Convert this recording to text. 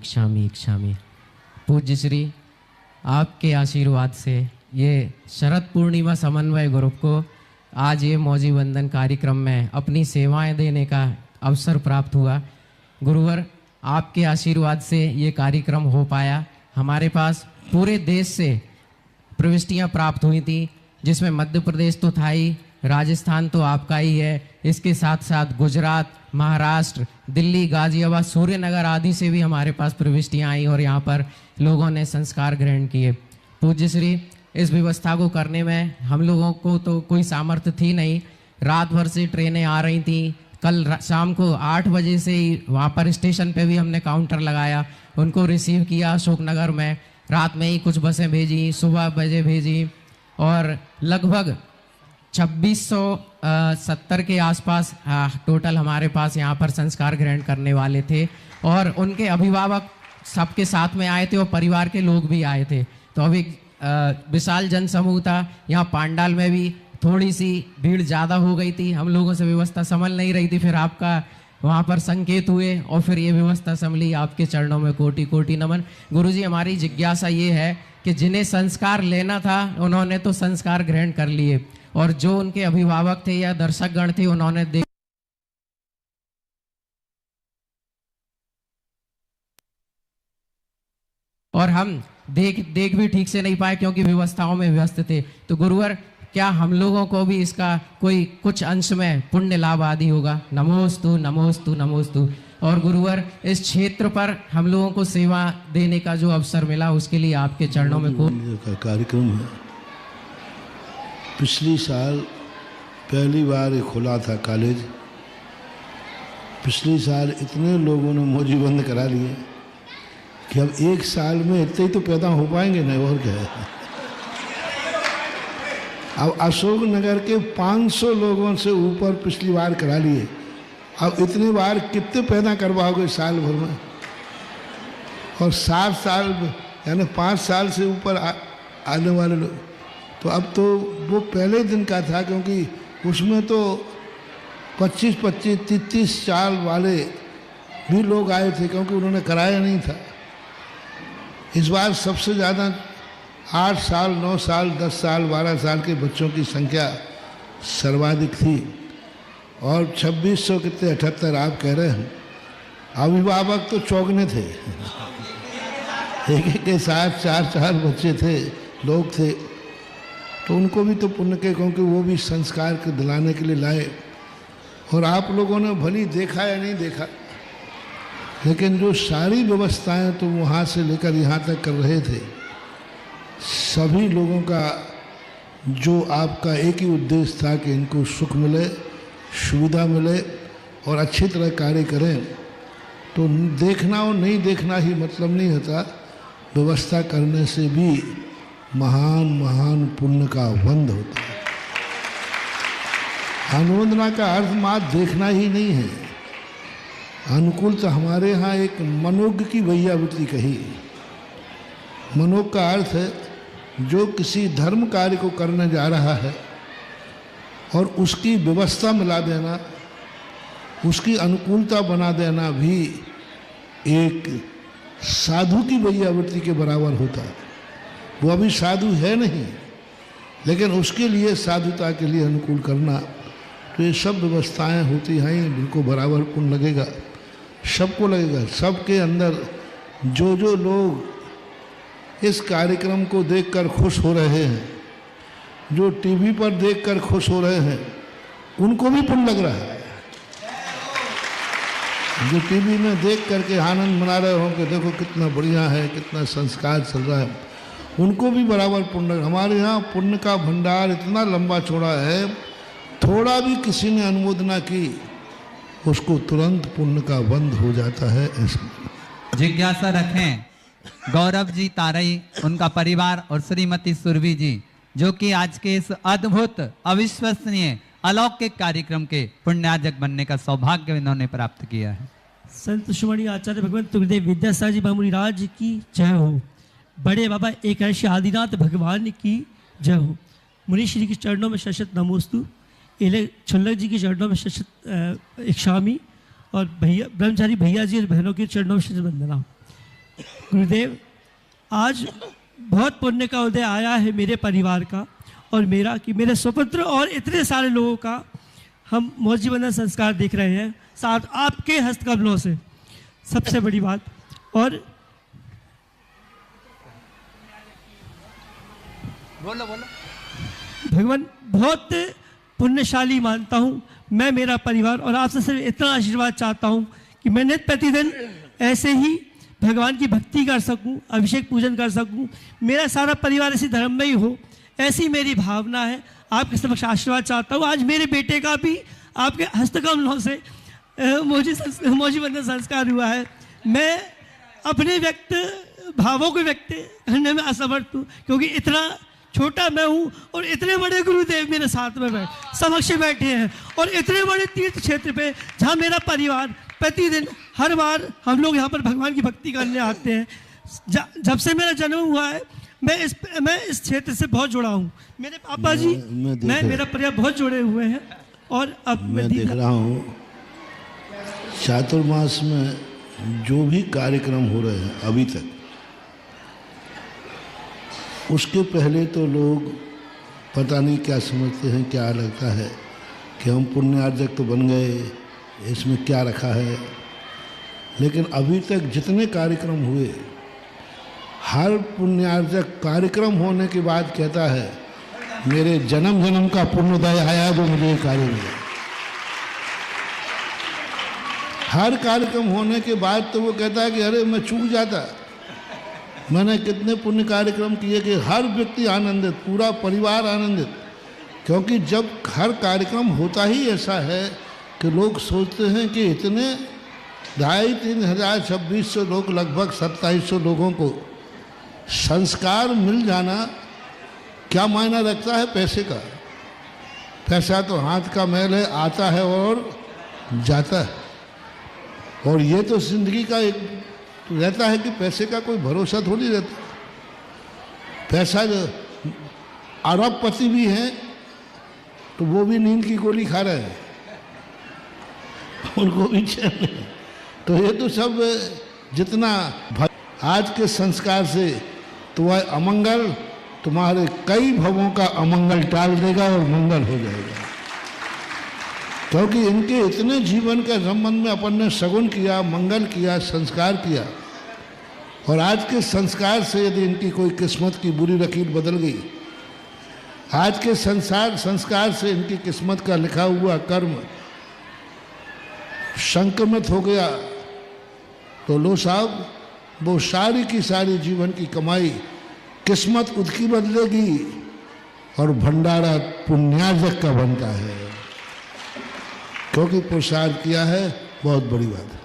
इक्षामि इक्षामि। पूज्य श्री, आपके आशीर्वाद से ये शरद पूर्णिमा समन्वय ग्रुप को आज ये मौजी वंदन कार्यक्रम में अपनी सेवाएं देने का अवसर प्राप्त हुआ। गुरुवर, आपके आशीर्वाद से ये कार्यक्रम हो पाया। हमारे पास पूरे देश से प्रविष्टियां प्राप्त हुई थी, जिसमें मध्य प्रदेश तो था ही, राजस्थान तो आपका ही है, इसके साथ साथ गुजरात, महाराष्ट्र, दिल्ली, गाजियाबाद, सूर्यनगर आदि से भी हमारे पास प्रविष्टियां आई और यहाँ पर लोगों ने संस्कार ग्रहण किए। पूज्य श्री, इस व्यवस्था को करने में हम लोगों को तो कोई सामर्थ्य थी नहीं। रात भर से ट्रेनें आ रही थी। कल शाम को 8 बजे से ही वहाँ पर स्टेशन पे भी हमने काउंटर लगाया, उनको रिसीव किया अशोकनगर में। रात में ही कुछ बसें भेजी, सुबह बजे भेजी और लगभग 2670 के आसपास टोटल हमारे पास यहाँ पर संस्कार ग्रहण करने वाले थे और उनके अभिभावक सबके साथ में आए थे और परिवार के लोग भी आए थे। तो अभी विशाल जनसमूह था। यहाँ पांडाल में भी थोड़ी सी भीड़ ज़्यादा हो गई थी, हम लोगों से व्यवस्था संभल नहीं रही थी। फिर आपका वहाँ पर संकेत हुए और फिर ये व्यवस्था संभली। आपके चरणों में कोटि कोटि नमन। गुरुजी, हमारी जिज्ञासा ये है कि जिन्हें संस्कार लेना था उन्होंने तो संस्कार ग्रहण कर लिए और जो उनके अभिभावक थे या दर्शकगण थे उन्होंने और हम देख भी ठीक से नहीं पाए क्योंकि व्यवस्थाओं में व्यस्त थे। तो गुरुवर, क्या हम लोगों को भी इसका कोई कुछ अंश में पुण्य लाभ आदि होगा? नमोस्तु नमोस्तु नमोस्तु। और गुरुवर, इस क्षेत्र पर हम लोगों को सेवा देने का जो अवसर मिला उसके लिए आपके चरणों में का कार्यक्रम है। पिछली साल पहली बार खुला था कॉलेज। पिछले साल इतने लोगों ने मौजी बंद करा लिए कि अब एक साल में इतने ही तो पैदा हो पाएंगे नहीं, और क्या है। अब अशोकनगर के 500 लोगों से ऊपर पिछली बार करा लिए, अब इतनी बार कितने पैदा करवाओगे साल भर में? और 7 साल यानी 5 साल से ऊपर आने वाले लोग, तो अब तो वो पहले दिन का था, क्योंकि उसमें तो 25-25, 33 साल वाले भी लोग आए थे क्योंकि उन्होंने कराया नहीं था। इस बार सबसे ज़्यादा 8 साल, 9 साल, 10 साल, 12 साल के बच्चों की संख्या सर्वाधिक थी और 2600 कितने 78 आप कह रहे हैं। अभिभावक तो चौंकने थे, एक के साथ 4-4 बच्चे थे, लोग थे, तो उनको भी तो पुण्य के, क्योंकि वो भी संस्कार के दिलाने के लिए लाए। और आप लोगों ने भली देखा या नहीं देखा, लेकिन जो सारी व्यवस्थाएं तो वहाँ से लेकर यहाँ तक कर रहे थे, सभी लोगों का जो आपका एक ही उद्देश्य था कि इनको सुख मिले, सुविधा मिले और अच्छी तरह कार्य करें। तो देखना और नहीं देखना ही मतलब नहीं होता, व्यवस्था करने से भी महान महान पुण्य का वंद होता है। अनुवंदना का अर्थ मात्र देखना ही नहीं है। अनुकूल तो हमारे यहाँ एक मनोज्ञ की वैयावृत्ति कही। मनोज्ञ का अर्थ है जो किसी धर्म कार्य को करने जा रहा है और उसकी व्यवस्था मिला देना, उसकी अनुकूलता बना देना भी एक साधु की वैयावृत्ति के बराबर होता है। वो अभी साधु है नहीं, लेकिन उसके लिए साधुता के लिए अनुकूल करना, तो ये सब व्यवस्थाएं होती हैं, बिल्कुल बराबर पुण्य लगेगा, सबको लगेगा। सबके अंदर जो जो लोग इस कार्यक्रम को देखकर खुश हो रहे हैं, जो टीवी पर देखकर खुश हो रहे हैं, उनको भी पुण्य लग रहा है। जो टीवी में देख करके आनंद मना रहे हो कि देखो कितना बढ़िया है, कितना संस्कार चल रहा है, उनको भी बराबर पुण्य। हमारे यहाँ पुण्य का भंडार इतना लंबा चौड़ा है, थोड़ा भी किसी ने अनुमोदना की उसको तुरंत पुण्य का बंद हो जाता है। ऐसा जिज्ञासा रखें गौरव जी तारई, उनका परिवार और श्रीमती सुरभि जी, जो कि आज के इस अद्भुत, अविश्वसनीय, अलौकिक कार्यक्रम के पुण्यार्जक बनने का सौभाग्य इन्होंने प्राप्त किया है। संत शिरोमणि आचार्य भगवंत तुकदेव विद्यासागर जी महामुनि राज की जय हो। बड़े बाबा एकादशी आदिनाथ भगवान की जय हो। मुनि श्री के चरणों में शशत नमोस्तु, छल्लक जी के चरणों में शशत इक्षामी और भैया ब्रह्मचारी भैया जी और बहनों के चरणों में शशत वंदना। गुरुदेव, आज बहुत पुण्य का उदय आया है मेरे परिवार का और मेरा, कि मेरे सुपुत्र और इतने सारे लोगों का हम मौजी बंधन संस्कार देख रहे हैं, साथ आपके हस्तकमलों से, सबसे बड़ी बात। और बोलो बोलो। भगवान बहुत पुण्यशाली मानता हूँ मैं, मेरा परिवार, और आपसे सिर्फ इतना आशीर्वाद चाहता हूँ कि मैं नित्य प्रतिदिन ऐसे ही भगवान की भक्ति कर सकूं, अभिषेक पूजन कर सकूं, मेरा सारा परिवार इसी धर्म में ही हो, ऐसी मेरी भावना है। आपके समक्ष आशीर्वाद चाहता हूँ। आज मेरे बेटे का भी आपके हस्तकमलों से मौजी बंधन संस्कार हुआ है। मैं अपने व्यक्त भावों को व्यक्त करने में असमर्थ हूँ, क्योंकि इतना छोटा मैं हूँ और इतने बड़े गुरुदेव मेरे साथ में समक्ष बैठे हैं, और इतने बड़े तीर्थ क्षेत्र पे जहाँ मेरा परिवार प्रतिदिन हर बार हम लोग यहाँ पर भगवान की भक्ति करने आते हैं। जब से मेरा जन्म हुआ है मैं इस क्षेत्र से बहुत जुड़ा हूँ। मेरे पापा जी मैं मेरा परिवार बहुत जुड़े हुए हैं। और अब मैं देख रहा हूँ चातुर्मास में जो भी कार्यक्रम हो रहे हैं अभी तक, उसके पहले तो लोग पता नहीं क्या समझते हैं, क्या लगता है कि हम पुण्यार्जक तो बन गए, इसमें क्या रखा है। लेकिन अभी तक जितने कार्यक्रम हुए, हर पुण्यार्जक कार्यक्रम होने के बाद कहता है मेरे जन्म जन्म का पुण्योदय आया जो मुझे ये कार्य मिला। हर कार्यक्रम होने के बाद तो वो कहता है कि अरे मैं चूक जाता, मैंने कितने पुण्य कार्यक्रम किए कि हर व्यक्ति आनंदित, पूरा परिवार आनंदित। क्योंकि जब हर कार्यक्रम होता ही ऐसा है कि लोग सोचते हैं कि इतने 2,500 3,000 2,600 लोग, लगभग 2,700 लोगों को संस्कार मिल जाना क्या मायना रखता है पैसे का। पैसा तो हाथ का मैल है, आता है और जाता है। और ये तो जिंदगी का एक रहता है कि पैसे का कोई भरोसा थोड़ी रहता। पैसा जो अरबपति भी हैं तो वो भी नींद की गोली खा रहे हैं, उनको भी चैन नहीं। तो ये तो सब जितना आज के संस्कार से तुम्हारे अमंगल, तुम्हारे कई भवों का अमंगल टाल देगा और मंगल हो जाएगा। क्योंकि इनके इतने जीवन के संबंध में अपन ने सगुन किया, मंगल किया, संस्कार किया, और आज के संस्कार से यदि इनकी कोई किस्मत की बुरी लकीर बदल गई, आज के संस्कार से इनकी किस्मत का लिखा हुआ कर्म संक्रमित हो गया, तो लो साहब वो सारी की सारी जीवन की कमाई किस्मत उसकी बदलेगी और भंडारा पुण्यार्जक का बनता है। क्योंकि पुरुषार्थ किया है, बहुत बड़ी बात है।